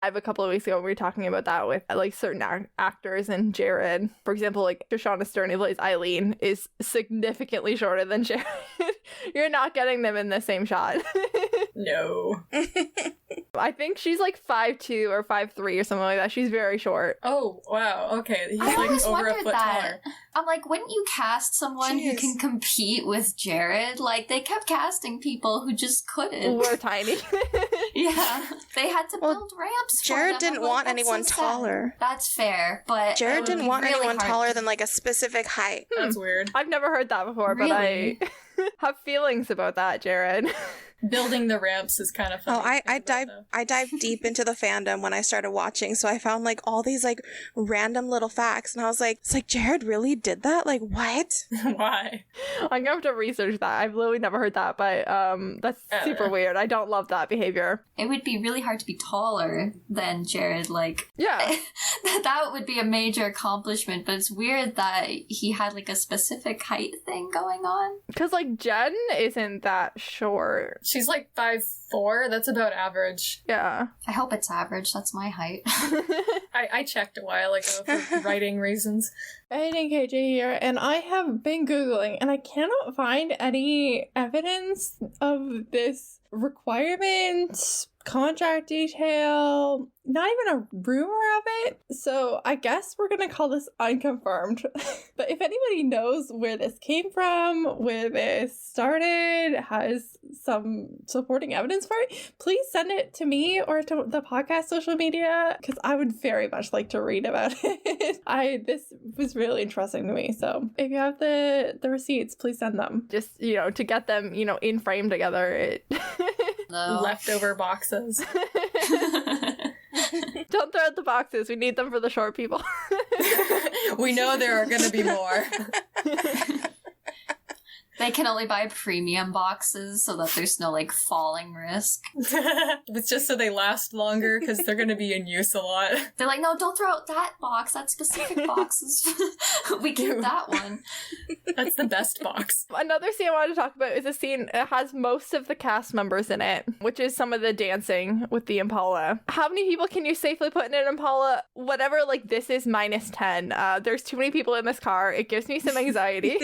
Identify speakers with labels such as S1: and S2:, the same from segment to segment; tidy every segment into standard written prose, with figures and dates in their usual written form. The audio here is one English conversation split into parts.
S1: I have a couple of weeks ago we were talking about that with like certain actors and Jared. For example, like Shoshana Stern, who plays Eileen, is significantly shorter than Jared. You're not getting them in the same shot.
S2: No.
S1: I think she's like 5'2" or 5'3" or something like that. She's very short.
S2: Oh, wow. Okay. He's
S3: I
S2: like
S3: always
S2: over a
S3: wondered
S2: foot
S3: that.
S2: taller.
S3: I'm like, wouldn't you cast someone who can compete with Jared? Like, they kept casting people who just couldn't.
S1: We're tiny.
S3: Yeah. They had to build ramps for
S4: Jared
S3: them.
S4: didn't want anyone taller.
S3: That's fair, but
S4: Jared didn't want
S3: really
S4: anyone
S3: hard
S4: taller than like a specific height.
S2: That's weird.
S1: I've never heard that before,
S3: Really?
S1: but I have feelings about that, Jared.
S2: Building the ramps is kind of fun.
S4: Oh, I dived deep into the fandom when I started watching, so I found like all these like random little facts, and I was like, it's like Jared really did that? Like what?
S2: Why?
S1: I'm gonna have to research that. I've literally never heard that, but that's super weird. I don't love that behavior.
S3: It would be really hard to be taller than Jared, like...
S1: Yeah.
S3: That would be a major accomplishment, but it's weird that he had like a specific height thing going on.
S1: Because like Jen isn't that short.
S2: She's like 5'4". That's about average.
S1: Yeah.
S3: I hope it's average, that's my height.
S2: I checked a while ago for writing reasons.
S5: Editing KJ here, and I have been Googling, and I cannot find any evidence of this requirement, contract detail, not even a rumor of it. So I guess we're gonna call this unconfirmed. But if anybody knows where this came from, where this started, has some supporting evidence for it, please send it to me or to the podcast social media, because I would very much like to read about it. This was really interesting to me. So if you have the receipts, please send them.
S1: Just, to get them, in frame together.
S3: No.
S2: Leftover boxes.
S1: Don't throw out the boxes. We need them for the short people.
S2: We know there are going to be more.
S3: They can only buy premium boxes so that there's no, like, falling risk.
S2: It's just so they last longer, because they're going to be in use a lot.
S3: They're like, no, don't throw out that box. That specific box is... we keep that one.
S2: That's the best box.
S1: Another scene I wanted to talk about is a scene that has most of the cast members in it, which is some of the dancing with the Impala. How many people can you safely put in an Impala? Whatever, like, this is -10. There's too many people in this car. It gives me some anxiety.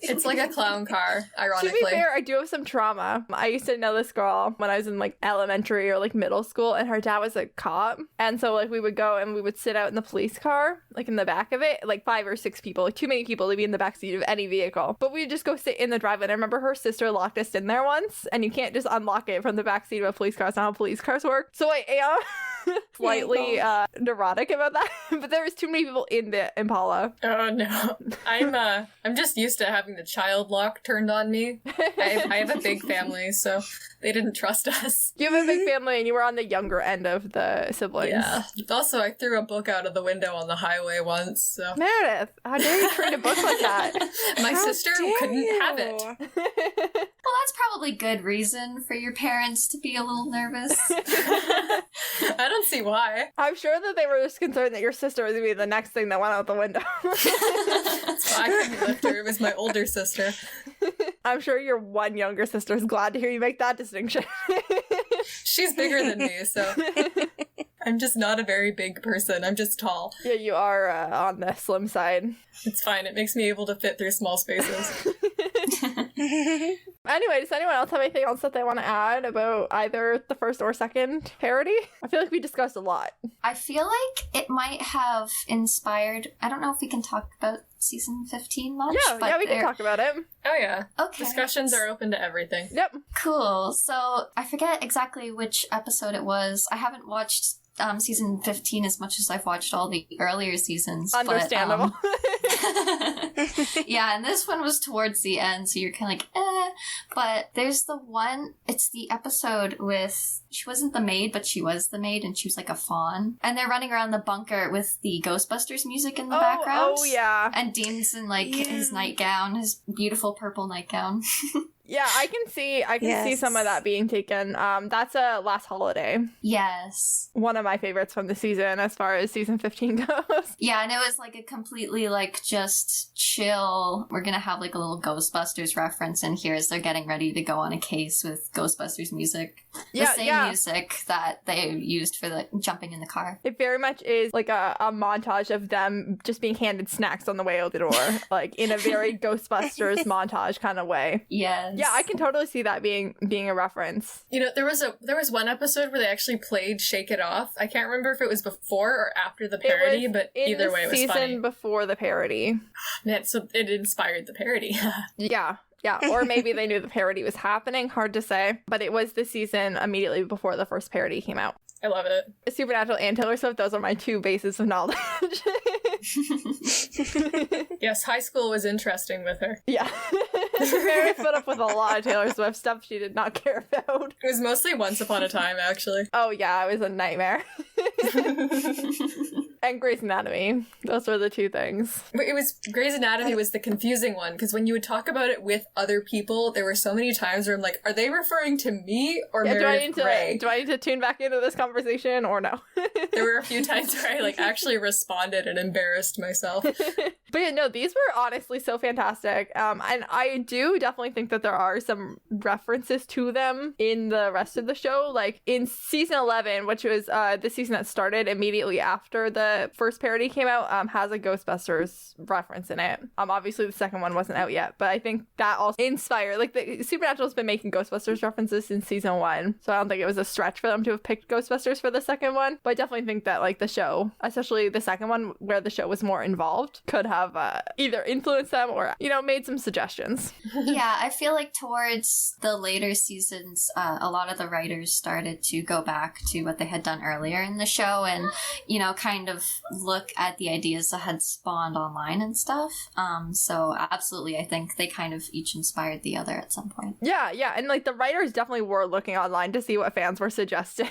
S2: It's like a clown car, ironically.
S1: To be fair, I do have some trauma. I used to know this girl when I was in like elementary or like middle school, and her dad was a cop, and so like we would go and we would sit out in the police car, like in the back of it, like 5 or 6 people, like too many people to be in the back seat of any vehicle, but we'd just go sit in the driveway. And I remember her sister locked us in there once, and you can't just unlock it from the back seat of a police car. It's not how police cars work. So I am slightly neurotic about that. But there was too many people in the Impala.
S2: Oh no. I'm just used to having the child lock turned on me. I have a big family, so they didn't trust us.
S1: You have a big family and you were on the younger end of the siblings.
S2: Yeah. Also, I threw a book out of the window on the highway once, so...
S1: Meredith, how dare you treat a book like that?
S2: My sister couldn't have it.
S3: Well, that's probably good reason for your parents to be a little nervous.
S2: I don't see why.
S1: I'm sure that they were just concerned that your sister was going to be the next thing that went out the window.
S2: So I couldn't lift her. It was my older sister.
S1: I'm sure your one younger sister is glad to hear you make that distinction.
S2: She's bigger than me, so... I'm just not a very big person. I'm just tall.
S1: Yeah, you are on the slim side.
S2: It's fine. It makes me able to fit through small spaces.
S1: Anyway, does anyone else have anything else that they want to add about either the first or second parody? I feel like we discussed a lot.
S3: I feel like it might have inspired... I don't know if we can talk about season 15 much.
S1: Yeah, we can talk about it.
S2: Oh yeah.
S3: Okay.
S2: Discussions are open to everything.
S1: Yep.
S3: Cool. So, I forget exactly which episode it was. I haven't watched season 15 as much as I've watched all the earlier seasons.
S1: Understandable.
S3: Yeah, and this one was towards the end, so you're kind of like, eh. But there's the one, it's the episode with, she wasn't the maid, but she was the maid, and she was like a fawn. And they're running around the bunker with the Ghostbusters music in the background.
S1: Oh, yeah.
S3: And Dean's in, like, his nightgown, his beautiful purple nightgown.
S1: Yeah, I can see
S4: Yes.
S1: some of that being taken. That's a Last Holiday.
S3: Yes.
S1: One of my favorites from the season as far as season 15 goes.
S3: Yeah, and it was like a completely like just chill. We're gonna have like a little Ghostbusters reference in here as they're getting ready to go on a case with Ghostbusters music. The same music that they used for the jumping in the car.
S1: It very much is like a montage of them just being handed snacks on the way out the door, like in a very Ghostbusters montage kind of way.
S3: Yes.
S1: Yeah, I can totally see that being a reference.
S2: You know, there was one episode where they actually played "Shake It Off." I can't remember if it was before or after the parody, but either way, it was funny.
S1: Season before the parody.
S2: Man, so it inspired the parody.
S1: Yeah. Yeah, or maybe they knew the parody was happening. Hard to say. But it was the season immediately before the first parody came out.
S2: I love it.
S1: Supernatural and Taylor Swift, those are my two bases of knowledge.
S2: Yes, high school was interesting with her.
S1: Yeah. Meredith put up with a lot of Taylor Swift stuff she did not care about.
S2: It was mostly Once Upon a Time, actually.
S1: Oh yeah, it was a nightmare. And Grey's Anatomy. Those were the two things.
S2: It was Grey's Anatomy was the confusing one, because when you would talk about it with other people, there were so many times where I'm like, are they referring to me or Meredith Grey?
S1: Do I need to tune back into this conversation or no?
S2: There were a few times where I like actually responded and embarrassed myself.
S1: But yeah, no, these were honestly so fantastic. And I do definitely think that there are some references to them in the rest of the show. Like in season 11, which was the season that started immediately after the first parody came out, has a Ghostbusters reference in it. Obviously the second one wasn't out yet, but I think that also inspired, like the Supernatural's been making Ghostbusters references since season 1, so I don't think it was a stretch for them to have picked Ghostbusters for the second one. But I definitely think that like the show, especially the second one where the show was more involved, could have either influenced them or, you know, made some suggestions.
S3: Yeah, I feel like towards the later seasons, a lot of the writers started to go back to what they had done earlier in the show and, you know, kind of look at the ideas that had spawned online and stuff. So absolutely, I think they kind of each inspired the other at some point.
S1: Yeah, and like the writers definitely were looking online to see what fans were suggesting.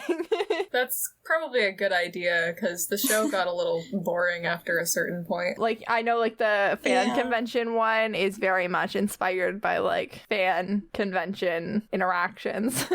S2: That's probably a good idea, because the show got a little boring after a certain point.
S1: Like, I know like the fan convention one is very much inspired by like fan convention interactions.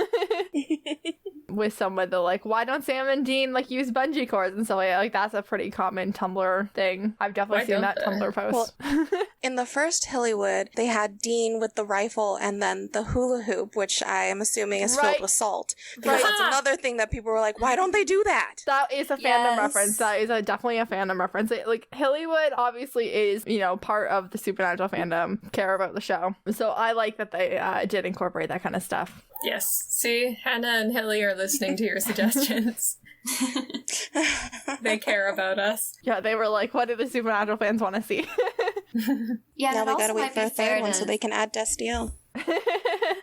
S1: With some of the like, why don't Sam and Dean like use bungee cords and stuff like that? Like that's a pretty common Tumblr thing. I've definitely seen that Tumblr post.
S4: Well, in the first Hillywood, they had Dean with the rifle and then the hula hoop, which I am assuming is filled with salt. Because that's another thing that people were like, why don't they do that?
S1: That is a fandom reference. That is definitely a fandom reference. Like Hillywood obviously is, you know, part of the Supernatural fandom, care about the show. So I like that they did incorporate that kind of stuff.
S2: Yes. See, Hannah and Hilly are listening to your suggestions. They care about us.
S1: Yeah, they were like, what do the Supernatural fans want to see?
S3: Yeah,
S4: now we gotta wait for a third one so they can add Destiel.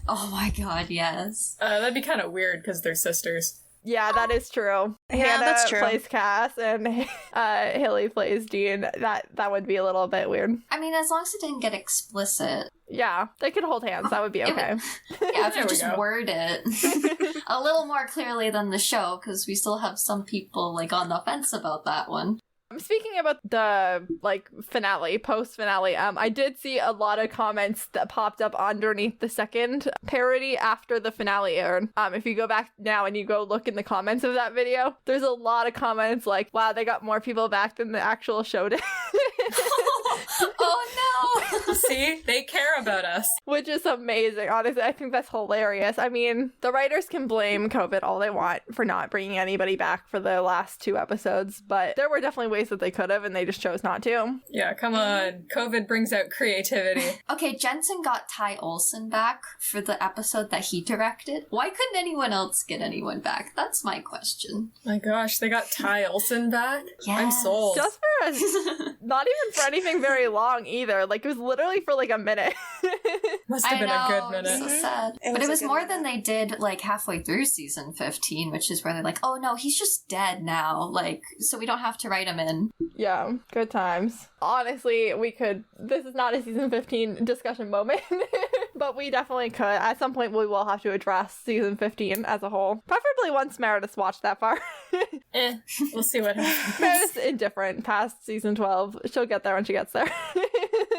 S3: Oh my god, yes.
S2: That'd be kind of weird because they're sisters.
S1: Yeah, that is true.
S4: Yeah,
S1: Hannah
S4: that's true.
S1: plays Cass and Hilly plays Dean. That would be a little bit weird.
S3: I mean, as long as it didn't get explicit.
S1: Yeah, they could hold hands. That would be okay.
S3: Yeah, if
S2: There
S3: you
S2: we
S3: just
S2: go.
S3: word it a little more clearly than the show, because we still have some people like on the fence about that one.
S1: Speaking about the like finale, post finale, I did see a lot of comments that popped up underneath the second parody after the finale aired. If you go back now and you go look in the comments of that video, there's a lot of comments like, wow, they got more people back than the actual show did.
S3: Oh no!
S2: See, they care about us.
S1: Which is amazing. Honestly, I think that's hilarious. I mean, the writers can blame COVID all they want for not bringing anybody back for the last 2 episodes, but there were definitely ways that they could have, and they just chose not to.
S2: Yeah, come on. COVID brings out creativity.
S3: Okay, Jensen got Ty Olsson back for the episode that he directed. Why couldn't anyone else get anyone back? That's my question.
S2: My gosh, they got Ty Olsson back?
S3: Yes.
S2: I'm sold.
S1: Just for not even for anything very long either. Like, it was literally for like a minute.
S2: Must have been a good minute.
S3: So sad. But it was more than they did like halfway through season 15, which is where they're like, oh no, he's just dead now. Like, so we don't have to write him in.
S1: Yeah, good times. Honestly, this is not a season 15 discussion moment, but we definitely could. At some point, we will have to address season 15 as a whole. Preferably once Meredith's watched that far.
S2: We'll see what happens.
S1: Meredith's indifferent past season 12. She'll get there when she gets there.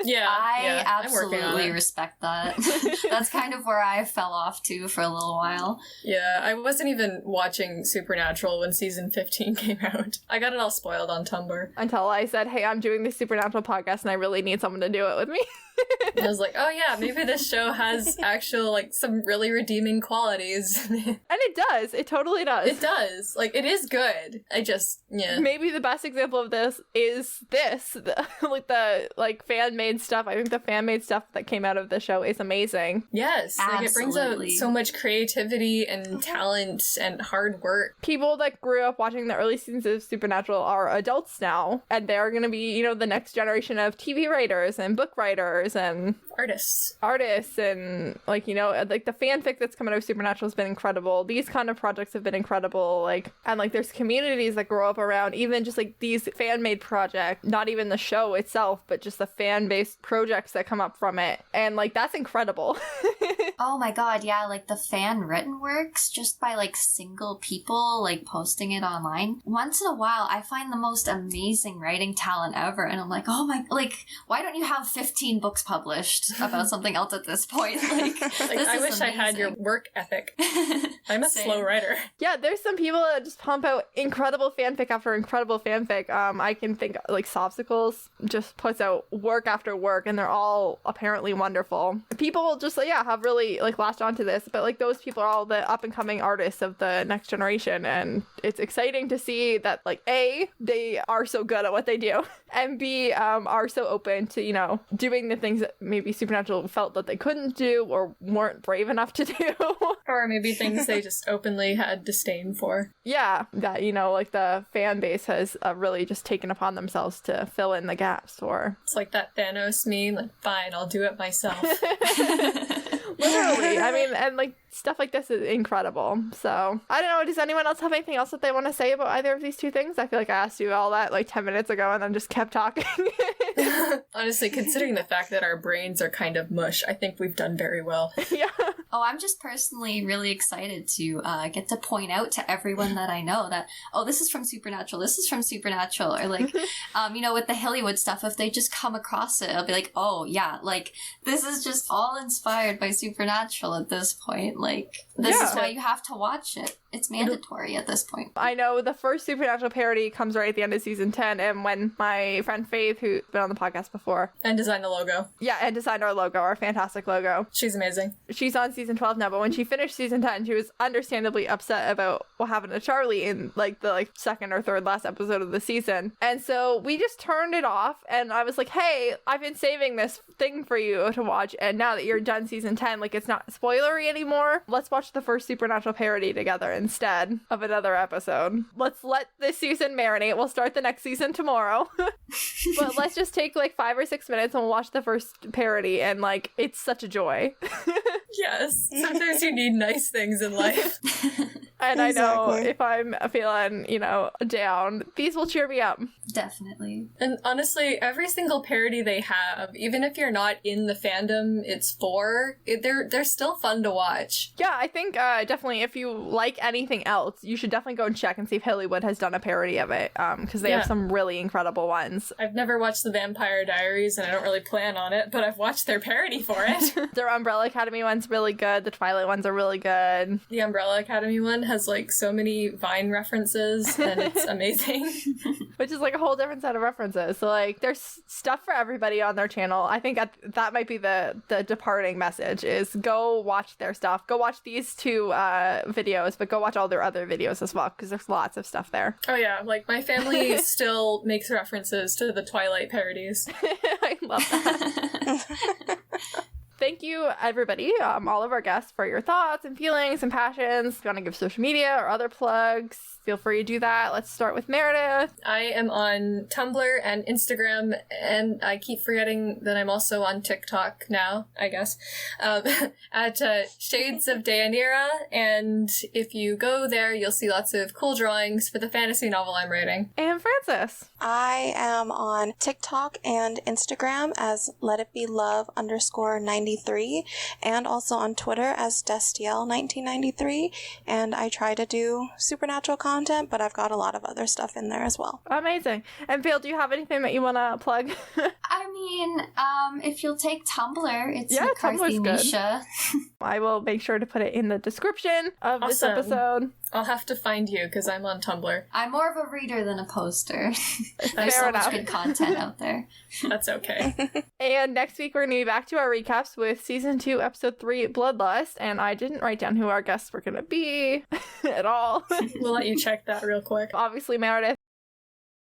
S2: Yeah,
S3: I
S2: I'm working on
S3: absolutely
S2: it.
S3: respect that. That's kind of where I fell off too for a little while.
S2: Yeah, I wasn't even watching Supernatural when season 15 came out. I got it all spoiled on Tumblr.
S1: Until I said, hey, I'm doing this Supernatural podcast and I really need someone to do it with me.
S2: And I was like, oh yeah, maybe this show has actual, like, some really redeeming qualities.
S1: And it does. It totally does.
S2: It does. Like, it is good. I just, yeah.
S1: Maybe the best example of this is this. The fan-made stuff. I think the fan-made stuff that came out of the show is amazing.
S2: Yes. Like, it brings out
S3: Absolutely.
S2: so much creativity and talent and hard work.
S1: People that grew up watching the early seasons of Supernatural are adults now, and they're going to be, the next generation of TV writers and book writers and
S2: Artists.
S1: and like the fanfic that's coming out of Supernatural has been incredible. These kind of projects have been incredible, and there's communities that grow up around even just like these fan-made projects, not even the show itself, but just the fan-based projects that come up from it, and that's incredible.
S3: Oh my god, yeah, like the fan written works just by single people posting it online. Once in a while I find the most amazing writing talent ever, and I'm like, oh my, why don't you have 15 books published about something else at this point?
S2: I wish I had your work ethic. I'm a slow writer.
S1: Yeah, there's some people that just pump out incredible fanfic after incredible fanfic. I can think Sopsicles just puts out work after work, and they're all apparently wonderful. People will just have really latched onto this, but those people are all the up and coming artists of the next generation, and it's exciting to see that A, they are so good at what they do, and B, are so open to doing the things that maybe Supernatural felt that they couldn't do or weren't brave enough to do.
S2: Or maybe things they just openly had disdain for.
S1: Yeah, that the fan base has really just taken upon themselves to fill in the gaps for.
S2: It's like that Thanos meme, fine, I'll do it myself.
S1: Literally. I mean, and stuff like this is incredible. So, I don't know, does anyone else have anything else that they want to say about either of these two things? I feel like I asked you all that 10 minutes ago and then just kept talking.
S2: Honestly, considering the fact that our brains are kind of mush, I think we've done very well.
S1: Yeah.
S3: Oh, I'm just personally really excited to get to point out to everyone that I know that, oh, this is from Supernatural, this is from Supernatural, or with the Hillywood stuff, if they just come across it, I'll be like, oh yeah, this is just all inspired by Supernatural at this point. This is why you have to watch it. It's mandatory at this point.
S1: I know the first Supernatural parody comes right at the end of season 10, and when my friend Faith, who's been on the podcast before,
S2: and designed the logo.
S1: Yeah, and designed our logo, our fantastic logo.
S2: She's amazing.
S1: She's on season 12 now, but when she finished season 10, she was understandably upset about what happened to Charlie in the second or third last episode of the season. And so we just turned it off, and I was like, hey, I've been saving this thing for you to watch, and now that you're done season 10, it's not spoilery anymore. Let's watch the first Supernatural parody together instead of another episode. Let's let this season marinate. We'll start the next season tomorrow. But let's just take 5 or 6 minutes and we'll watch the first parody, and it's such a joy.
S2: Yes. Sometimes you need nice things in life.
S1: And exactly. I know if I'm feeling, down, these will cheer me up.
S3: Definitely.
S2: And honestly, every single parody they have, even if you're not in the fandom it's for, they're still fun to watch.
S1: Yeah, I think definitely if you like anything else, you should definitely go and check and see if Hillywood has done a parody of it, because they have some really incredible ones.
S2: I've never watched The Vampire Diaries, and I don't really plan on it, but I've watched their parody for it.
S1: Their Umbrella Academy one's really good. The Twilight ones are really good.
S2: The Umbrella Academy one has so many Vine references, and it's amazing.
S1: Which is a whole different set of references. So there's stuff for everybody on their channel. I think that might be the departing message, is go watch their stuff. Go watch these two videos, but go watch all their other videos as well, because there's lots of stuff there.
S2: Oh yeah, my family still makes references to the Twilight parodies.
S1: I love that. Thank you, everybody, all of our guests, for your thoughts and feelings and passions. If you want to give social media or other plugs, feel free to do that. Let's start with Meredith.
S2: I am on Tumblr and Instagram, and I keep forgetting that I'm also on TikTok now, I guess, at Shades of Deianira, and if you go there, you'll see lots of cool drawings for the fantasy novel I'm writing.
S1: And Frances.
S4: I am on TikTok and Instagram as letitbelove_90 1993, and also on Twitter as Destiel1993. And I try to do Supernatural content, but I've got a lot of other stuff in there as well.
S1: Amazing. And Vail, do you have anything that you want to plug?
S3: I mean, if you'll take Tumblr, it's
S1: Yeah,
S3: McCarthy
S1: Tumblr's good.
S3: Misha.
S1: I will make sure to put it in the description of this
S2: Awesome.
S1: episode.
S2: I'll have to find you because I'm on Tumblr.
S3: I'm more of a reader than a poster. There's
S1: Fair
S3: so
S1: enough.
S3: much good content out there.
S2: That's okay.
S1: And next week, we're going to be back to our recaps with Season 2, Episode 3, Bloodlust. And I didn't write down who our guests were going to be at all.
S2: We'll let you check that real quick.
S1: Obviously, Meredith